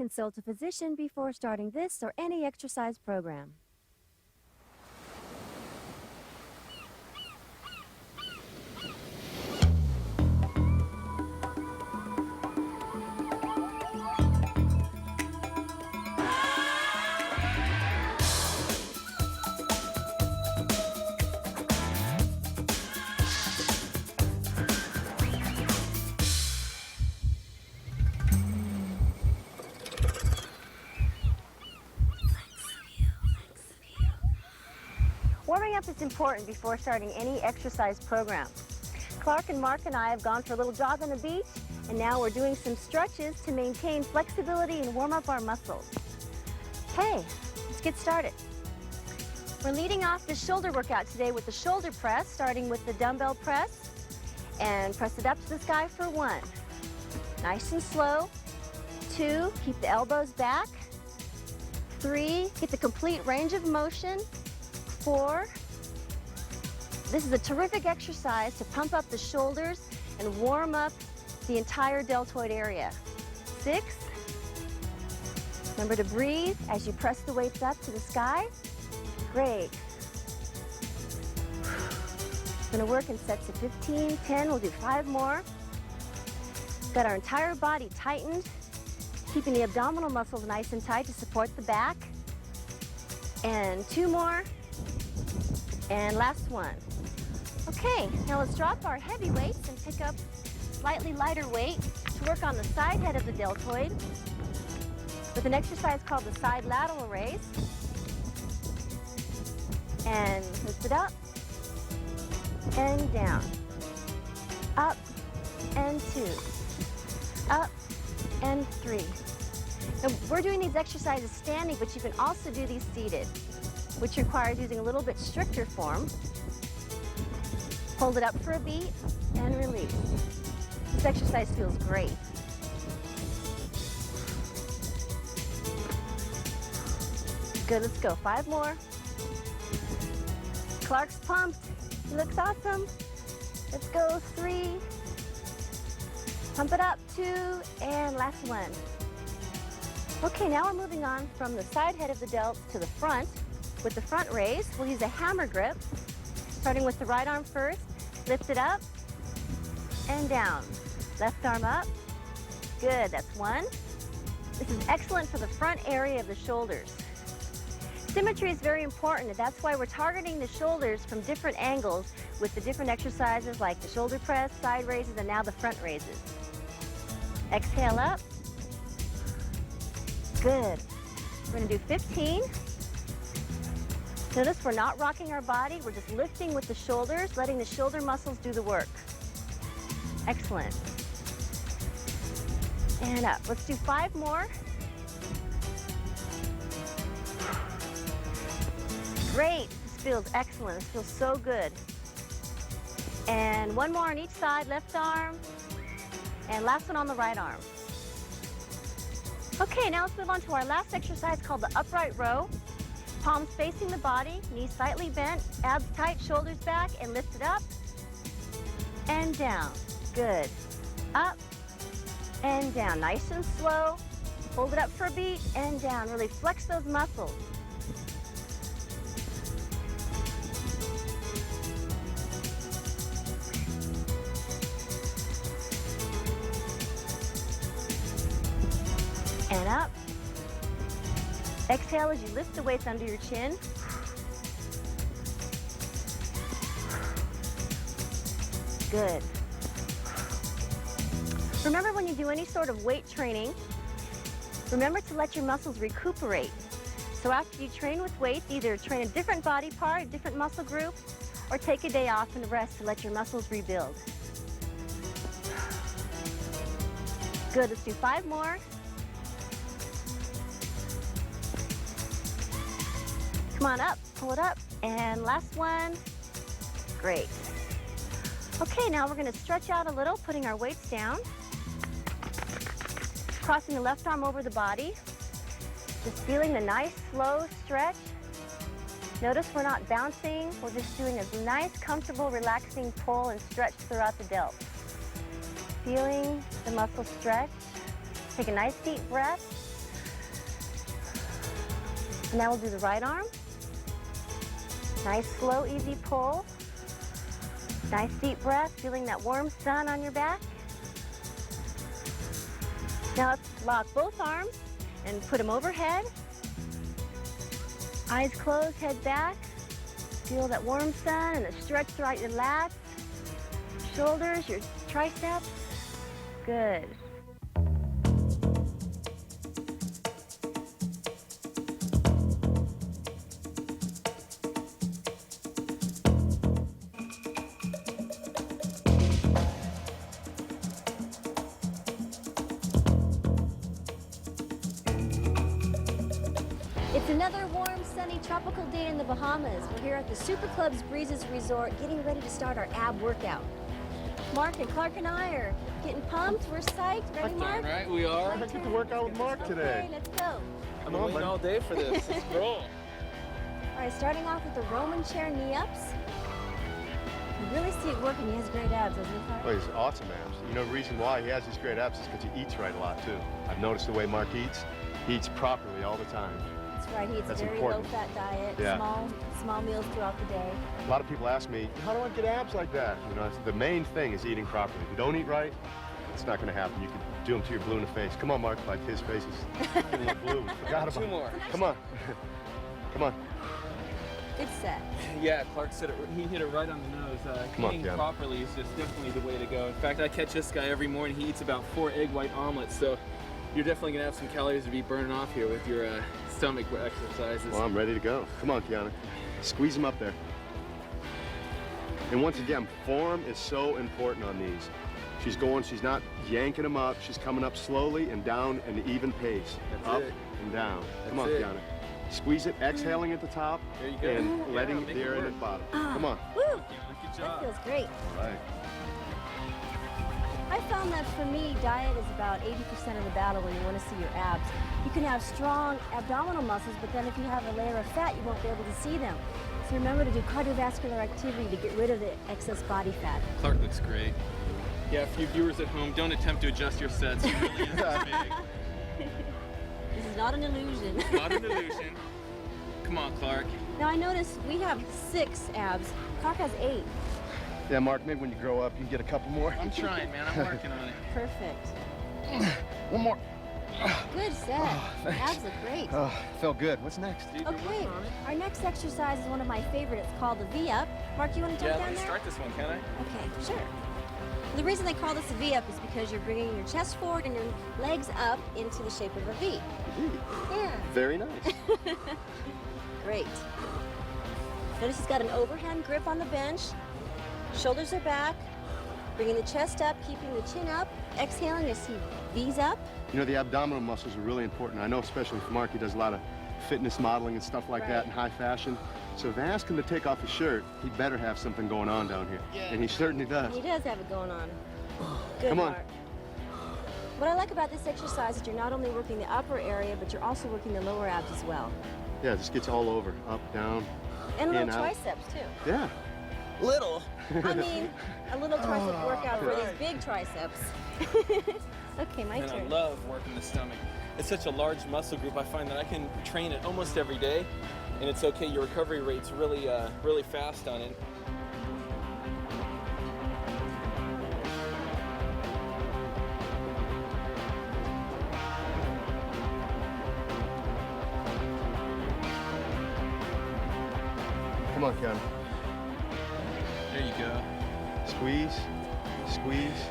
Consult a physician before starting this or any exercise program. Warming up is important before starting any exercise program. Clark and Mark and I have gone for a little jog on the beach, and now we're doing some stretches to maintain flexibility and warm up our muscles. Okay, let's get started. We're leading off the shoulder workout today with the shoulder press, starting with the dumbbell press, and press it up to the sky for 1. Nice and slow. 2, keep the elbows back. 3, get the complete range of motion. 4, this is a terrific exercise to pump up the shoulders and warm up the entire deltoid area. 6, remember to breathe as you press the weights up to the sky. Great. It's going to work in sets of 15, 10, we'll do 5 more. Got our entire body tightened, keeping the abdominal muscles nice and tight to support the back. And 2 more. And last one. Okay, now let's drop our heavy weights and pick up slightly lighter weight to work on the side head of the deltoid with an exercise called the side lateral raise. And lift it up and down. Up and 2. Up and 3. And we're doing these exercises standing, but you can also do these seated, which requires using a little bit stricter form. Hold it up for a beat and release. This exercise feels great. Good, let's go. 5 more. Clark's pumped. He looks awesome. Let's go. 3. Pump it up. 2, and last one. Okay, now we're moving on from the side head of the delt to the front. With the front raise, we'll use a hammer grip, starting with the right arm first. Lift it up and down. Left arm up. Good, that's 1. This is excellent for the front area of the shoulders. Symmetry is very important, and that's why we're targeting the shoulders from different angles with the different exercises like the shoulder press, side raises, and now the front raises. Exhale up. Good. We're going to do 15. Notice we're not rocking our body, we're just lifting with the shoulders, letting the shoulder muscles do the work. Excellent. And up. Let's do 5 more. Great. This feels excellent. This feels so good. And 1 more on each side, left arm. And last one on the right arm. Okay, now let's move on to our last exercise called the upright row. Palms facing the body, knees slightly bent, abs tight, shoulders back, and lift it up and down. Good. Up and down. Nice and slow. Hold it up for a beat and down. Really flex those muscles. And up. Exhale as you lift the weights under your chin. Good. Remember, when you do any sort of weight training, remember to let your muscles recuperate. So after you train with weights, either train a different body part, a different muscle group, or take a day off and rest to let your muscles rebuild. Good, let's do 5 more. Come on up, pull it up, and last one. Great. Okay, now we're going to stretch out a little, putting our weights down. Crossing the left arm over the body. Just feeling the nice, slow stretch. Notice we're not bouncing. We're just doing a nice, comfortable, relaxing pull and stretch throughout the delt. Feeling the muscle stretch. Take a nice deep breath. Now we'll do the right arm. Nice, slow, easy pull. Nice deep breath, feeling that warm sun on your back. Now let's lock both arms and put them overhead. Eyes closed, head back. Feel that warm sun and the stretch throughout your lats, shoulders, your triceps. Good. It's another warm, sunny, tropical day in the Bahamas. We're here at the Super Club's Breezes Resort getting ready to start our ab workout. Mark and Clark and I are getting pumped. We're psyched. Ready, Mark? Right, we are. I get to work out with Mark today. Okay, let's go. I've been waiting all day for this. Let's roll. All right, starting off with the Roman chair knee-ups. You really see it working. He has great abs, doesn't he, Clark? Oh, he's awesome abs. You know, the reason why he has these great abs is because he eats right a lot, too. I've noticed the way Mark eats. He eats properly all the time. That's right. He eats That's a very important. low-fat diet, Yeah. small meals throughout the day. A lot of people ask me, how do I get abs like that? You know, the main thing is eating properly. If you don't eat right, it's not going to happen. You can do them till you're blue in the face. Come on, Mark, like his face is getting a little blue. We forgot about Two more. Come on. Come on. Good set. Yeah, Clark said it. He hit it right on the nose. Come on, Eating Kiana. properly is just definitely the way to go. In fact, I catch this guy every morning. He eats about 4 egg white omelets, so you're definitely gonna have some calories to be burning off here with your stomach exercises. Well, I'm ready to go. Come on, Kiana. Squeeze him up there. And once again, form is so important on these. She's not yanking them up. She's coming up slowly and down an even pace. That's up it. and down. Come on, That's it. Kiana. Squeeze it, exhaling at the top, There you go. and letting make the it air in work. at the bottom. Come on. Woo! Good That job. feels great. All right. I found that for me, diet is about 80% of the battle when you want to see your abs. You can have strong abdominal muscles, but then if you have a layer of fat, you won't be able to see them. So remember to do cardiovascular activity to get rid of the excess body fat. Clark looks great. Yeah, for you viewers at home, don't attempt to adjust your sets. He really is this big. This is not an illusion. Not an illusion. Come on, Clark. Now I noticed we have 6 abs. Clark has 8. Yeah, Mark, maybe when you grow up, you can get a couple more. I'm trying, man. I'm working on it. Perfect. One more. Good set. thanks. Abs look great. Oh, felt good. What's next? Dude, you're Okay, working on it. our next exercise is one of my favorites called the V-up. Mark, you want to Yeah, jump let down me there? start this one, can I? Okay, sure. The reason they call this a V-up is because you're bringing your chest forward and your legs up into the shape of a V. Yeah, Very nice. great. Notice he's got an overhand grip on the bench. Shoulders are back. Bringing the chest up, keeping the chin up. Exhaling as he V's up. You know, the abdominal muscles are really important. I know especially for Mark, he does a lot of fitness modeling and stuff like that in high fashion. So if I ask him to take off his shirt, he better have something going on down here. Yeah. And he certainly does. He does have it going on. Good, Come on. Mark. What I like about this exercise is you're not only working the upper area, but you're also working the lower abs as well. Yeah, it just gets all over. Up, down. And a little In, out. triceps, too. Yeah. Little. I mean, a little tricep workout for these big triceps. Okay, my And I turn. love working the stomach. It's such a large muscle group. I find that I can train it almost every day, and it's okay. Your recovery rate's really fast on it. Come on, Kiana. There you go. Squeeze. Squeeze.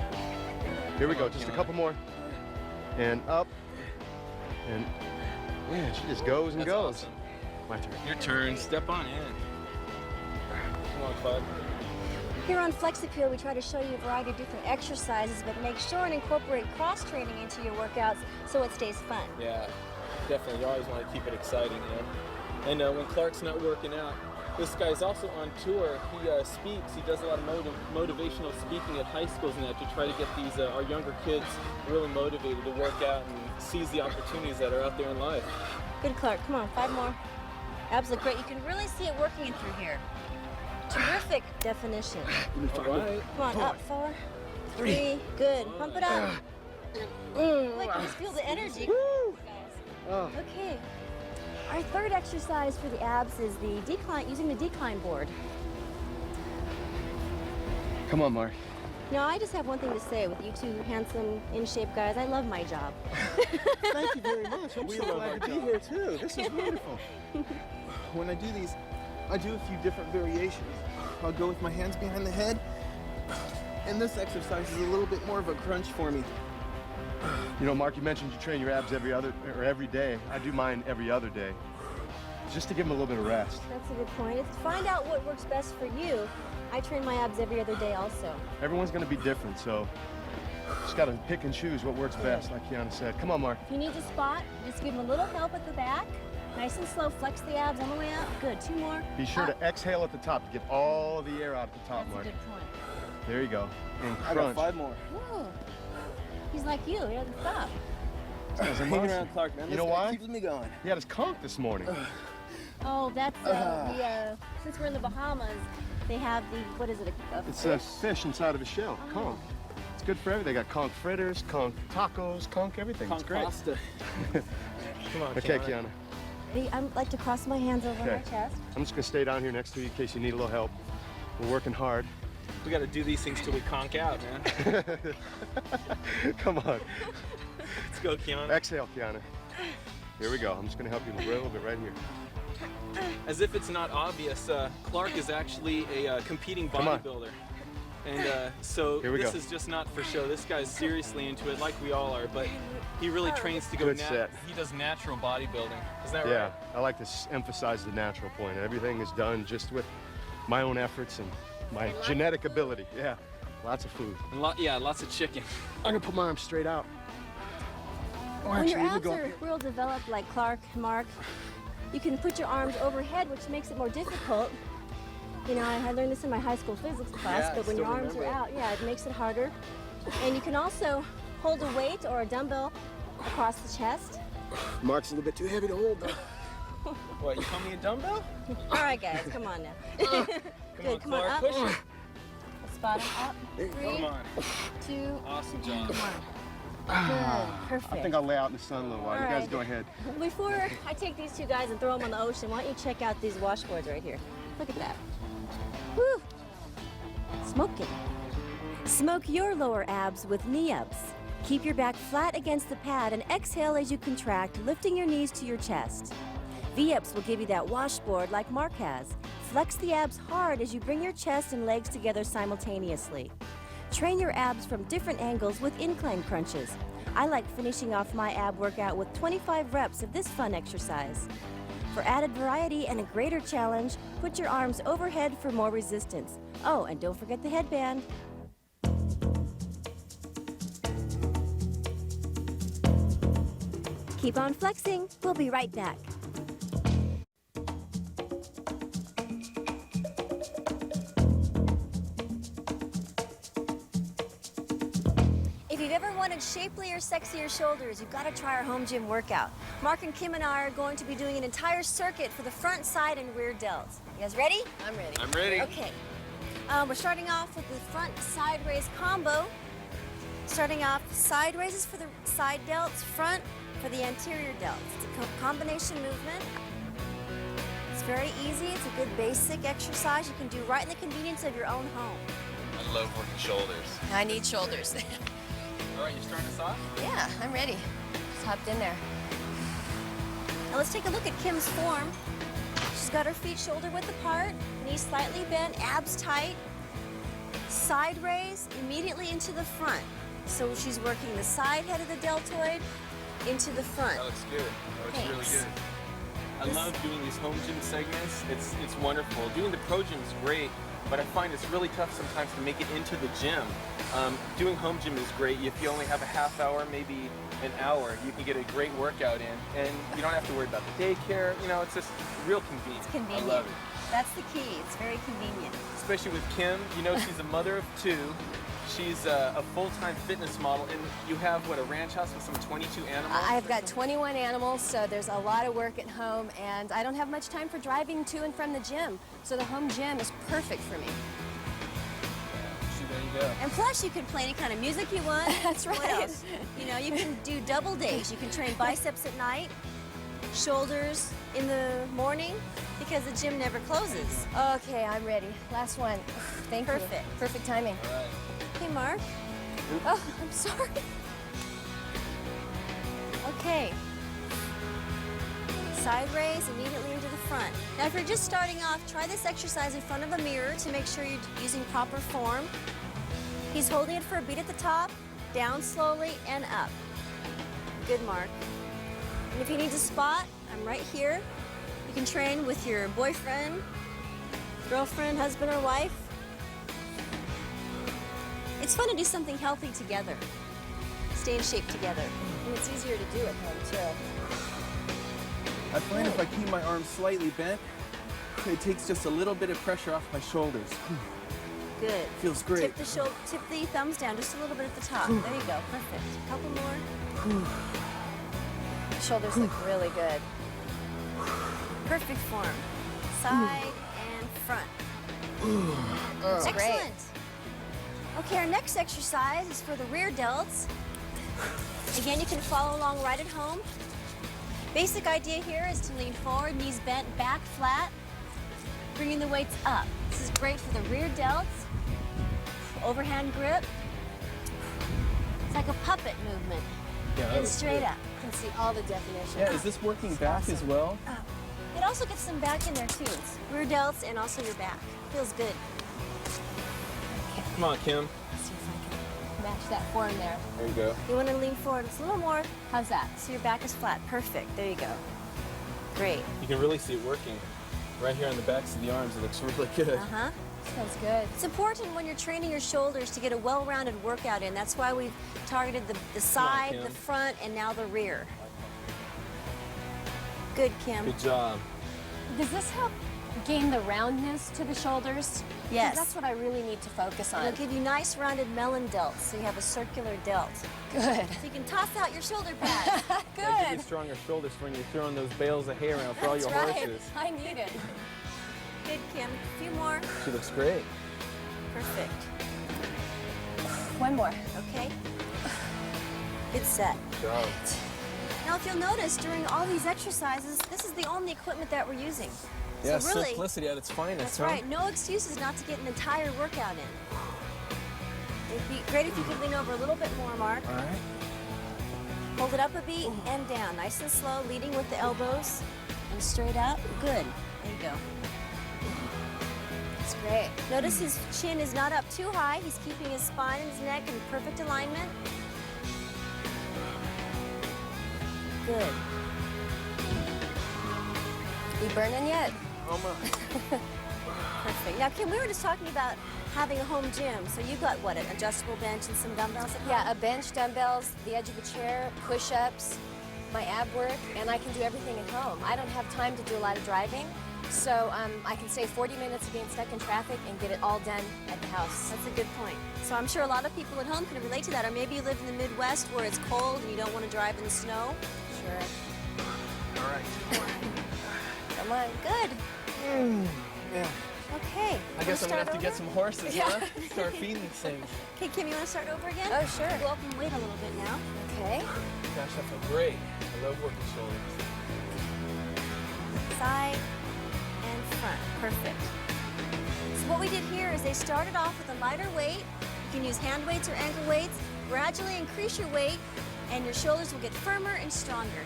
Here we go. Just a couple more. And up. And yeah, she just goes and That's goes. awesome. My turn. Your turn. Step on in. Come on, Claude. Here on FlexiPeel, we try to show you a variety of different exercises, but make sure and incorporate cross-training into your workouts so it stays fun. Yeah, definitely. You always want to keep it exciting, you know. And when Clark's not working out, this guy's also on tour. He speaks. He does a lot of motivational speaking at high schools and that to try to get these our younger kids really motivated to work out and seize the opportunities that are out there in life. Good, Clark. Come on, 5 more. Abs look great. You can really see it working in through here. Terrific definition. All right. Come on, up, 4, 3, good. Pump it up. Look, you just feel the energy. Woo! Guys. Oh. Okay. Our third exercise for the abs is the decline, using the decline board. Come on, Mark. Now, I just have one thing to say with you two handsome, in-shape guys. I love my job. Thank you very much. I'm so glad to be here too. This is wonderful. When I do these, I do a few different variations. I'll go with my hands behind the head, and this exercise is a little bit more of a crunch for me. You know, Mark, you mentioned you train your abs every day. I do mine every other day, just to give them a little bit of rest. That's a good point. It's to find out what works best for you. I train my abs every other day also. Everyone's going to be different, so just got to pick and choose what works best, like Kiana said. Come on, Mark. If you need to spot, just give them a little help at the back. Nice and slow. Flex the abs on the way up. Good. 2 more. Be sure to exhale at the top to get all the air out at the top, That's Mark. a good point. There you go. And I got crunch. 5 more. Whoa. He's like you. He doesn't stop. Hang around, Clark, man. You know This guy why? keeps me going. He had his conch this morning. Oh, that's since we're in the Bahamas, they have the, what is it? It's a fish inside of a shell, conch. It's good for everything. They got conch fritters, conch tacos, conch everything. It's great. Pasta. Come on, Okay, Kiana. Kiana. I like to cross my hands over my chest. I'm just gonna stay down here next to you in case you need a little help. We're working hard. We got to do these things till we conk out, man. Come on. Let's go, Kiana. Exhale, Kiana. Here we go. I'm just gonna help you a little bit right here. As if it's not obvious, Clark is actually a competing Come on. bodybuilder. And so Here we this go. is just not for show. This guy's seriously into it, like we all are, but he really trains to go Good set. He does natural bodybuilding. Isn't that Yeah, right? I like to emphasize the natural point. Everything is done just with my own efforts and my genetic ability. Yeah, lots of food. And lots of chicken. I'm gonna put my arms straight out. Oh, When your actually, abs are real developed like Clark, Mark, you can put your arms overhead, which makes it more difficult. You know, I learned this in my high school physics class, Yeah, I but when your still arms are remember out, yeah, it makes it harder. And you can also hold a weight or a dumbbell across the chest. Mark's a little bit too heavy to hold, though. What, you call me a dumbbell? All right, guys, come on now. Good, come on, Clark, up. push it. Spot him up. 3, Come on. 2, Awesome job. come on. Good, perfect. I think I'll lay out in the sun a little while. All You guys right. go ahead. Before I take these 2 guys and throw them on the ocean, why don't you check out these washboards right here? Look at that. Woo! Smoking. Smoke your lower abs with knee ups. Keep your back flat against the pad and exhale as you contract, lifting your knees to your chest. V-ups will give you that washboard like Mark has. Flex the abs hard as you bring your chest and legs together simultaneously. Train your abs from different angles with incline crunches. I like finishing off my ab workout with 25 reps of this fun exercise. For added variety and a greater challenge, put your arms overhead for more resistance. Oh, and don't forget the headband. Keep on flexing. We'll be right back. If you've ever wanted shapelier, sexier shoulders, you've got to try our home gym workout. Mark and Kim and I are going to be doing an entire circuit for the front, side, and rear delts. You guys ready? I'm ready. I'm ready. Okay. We're starting off with the front side raise combo. Starting off side raises for the side delts, front for the anterior delts. It's a combination movement. It's very easy. It's a good basic exercise you can do right in the convenience of your own home. I love working shoulders. I need shoulders. All right, you starting us off? Yeah, I'm ready. Just hopped in there. Now let's take a look at Kim's form. She's got her feet shoulder width apart, knees slightly bent, abs tight. Side raise immediately into the front. So she's working the side head of the deltoid into the front. That looks good. That looks Thanks. really good. I love doing these home gym segments. It's wonderful. Doing the pro gym is great, but I find it's really tough sometimes to make it into the gym. Doing home gym is great. If you only have a half hour, maybe an hour, you can get a great workout in, and you don't have to worry about the daycare. You know, it's just real convenient. It's convenient. I love it. That's the key. It's very convenient. Especially with Kim, you know, she's a mother of 2. She's a full-time fitness model, and you have, what, a ranch house with some 22 animals? I've got 21 animals, so there's a lot of work at home, and I don't have much time for driving to and from the gym. So the home gym is perfect for me. See, there you go. And plus, you can play any kind of music you want. That's What right. else? You know, you can do double days. You can train biceps at night. shoulders in the morning because the gym never closes. Okay, I'm ready. Last one. Thank you. Perfect. Perfect timing. All right. Okay, Mark. Oh, I'm sorry. Okay. Side raise immediately into the front. Now, if you're just starting off, try this exercise in front of a mirror to make sure you're using proper form. He's holding it for a beat at the top, down slowly, and up. Good, Mark. And if he needs a spot, I'm right here. You can train with your boyfriend, girlfriend, husband, or wife. It's fun to do something healthy together. Stay in shape together. And it's easier to do at home, too. I find if I keep my arms slightly bent, it takes just a little bit of pressure off my shoulders. Good. Feels great. Tip the thumbs down just a little bit at the top. There you go. Perfect. A couple more. Shoulders look really good. Perfect form. Side and front. That's Excellent. great. Okay, our next exercise is for the rear delts. Again, you can follow along right at home. Basic idea here is to lean forward, knees bent, back flat, bringing the weights up. This is great for the rear delts. Overhand grip. It's like a puppet movement. Yeah, And straight up. You can see all the definition. Yeah, is this working back as well? It also gets some back in there too. It's rear delts and also your back. Feels good. Come on, Kim. Let's see if I can match that form there. There you go. You want to lean forward just a little more How's that? so your back is flat. Perfect. There you go. Great. You can really see it working. Right here on the backs of the arms, it looks really good. Uh-huh. Feels good. It's important when you're training your shoulders to get a well-rounded workout in. That's why we've targeted the side, Kim. the front, and now the rear. Good, Kim. Good job. Does this help gain the roundness to the shoulders? Yes. That's what I really need to focus on. It'll give you nice rounded melon delts, so you have a circular delt. Good. So you can toss out your shoulder pads. That gives you Good. stronger shoulders when you're throwing those bales of hay around for all your That's right. horses. I need it. Good, Kim. A few more. She looks great. Perfect. One more. Okay. Good set. Good job. Now, if you'll notice, during all these exercises, this is the only equipment that we're using. Yeah, so really, simplicity at its finest, that's huh? right. No excuses not to get an entire workout in. It'd be great if you could lean over a little bit more, Mark. All right. Hold it up a beat and down, nice and slow, leading with the elbows and straight up. Good. There you go. That's great. Notice his chin is not up too high. He's keeping his spine and his neck in perfect alignment. Good. You burning yet? Almost. Perfect. Now, Kim, we were just talking about having a home gym. So you've got, what, an adjustable bench and some dumbbells at home? Yeah, a bench, dumbbells, the edge of a chair, push-ups, my ab work, and I can do everything at home. I don't have time to do a lot of driving, so I can save 40 minutes of getting stuck in traffic and get it all done at the house. That's a good point. So I'm sure a lot of people at home can relate to that. Or maybe you live in the Midwest where it's cold and you don't want to drive in the snow. Sure. All right. Come on. Good. Yeah. Okay. I guess I'm gonna have to get some horses, Yeah. huh? Start feeding these things. Okay, Kim, you want to start over again? Oh, sure. Go up and wait a little bit now. Okay. Gosh, I feel great. I love working shoulders. Side and front. Perfect. So what we did here is they started off with a lighter weight. You can use hand weights or ankle weights. Gradually increase your weight, and your shoulders will get firmer and stronger.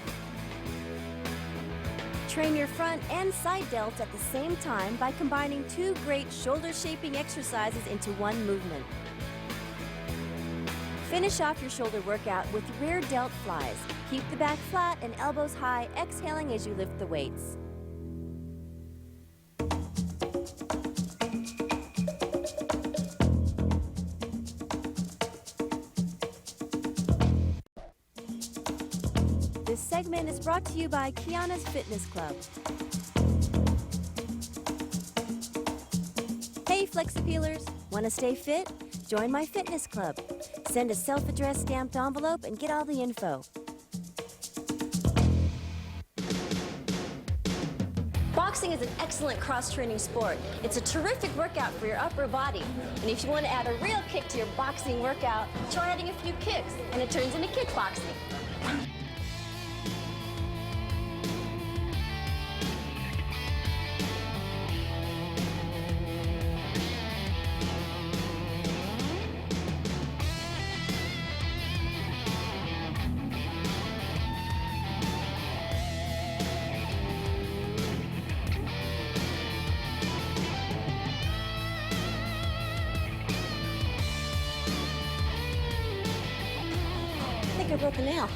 Train your front and side delts at the same time by combining two great shoulder shaping exercises into one movement. Finish off your shoulder workout with rear delt flies. Keep the back flat and elbows high, exhaling as you lift the weights. This segment is brought to you by Kiana's Fitness Club. Hey, Flex Appealers! Want to stay fit? Join my fitness club. Send a self-addressed stamped envelope and get all the info. Boxing is an excellent cross-training sport. It's a terrific workout for your upper body. And if you want to add a real kick to your boxing workout, try adding a few kicks, and it turns into kickboxing. broken nail.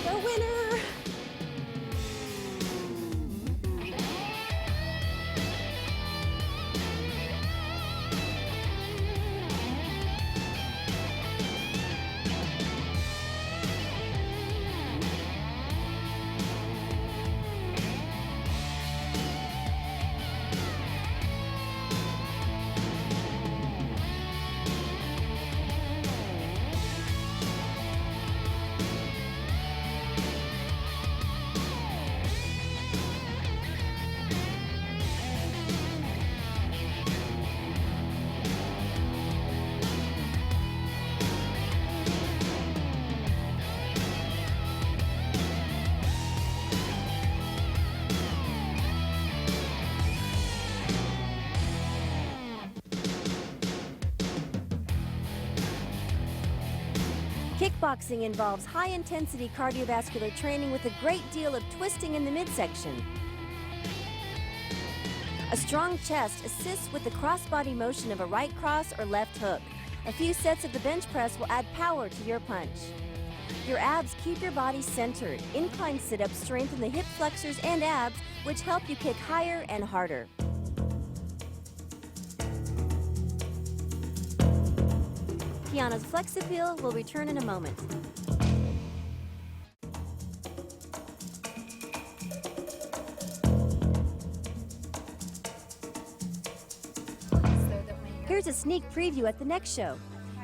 The winner! Kickboxing involves high-intensity cardiovascular training with a great deal of twisting in the midsection. A strong chest assists with the cross-body motion of a right cross or left hook. A few sets of the bench press will add power to your punch. Your abs keep your body centered. Incline sit-ups strengthen the hip flexors and abs, which help you kick higher and harder. Kiana's Flex Appeal will return in a moment. Here's a sneak preview at the next show.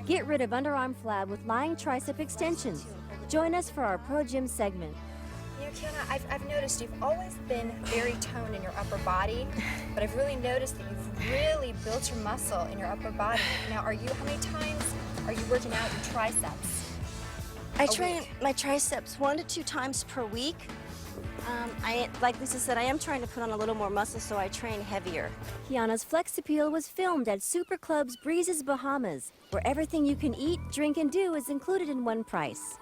Get rid of underarm flab with lying tricep extensions. Join us for our Pro Gym segment. You know, Kiana, I've noticed you've always been very toned in your upper body, but I've really noticed that you've really built your muscle in your upper body. Now, how many times are you working out your triceps? I train my triceps 1 to 2 times per week. Like Lisa said, I am trying to put on a little more muscle, so I train heavier. Kiana's Flex Appeal was filmed at Super Club's Breezes, Bahamas, where everything you can eat, drink, and do is included in one price.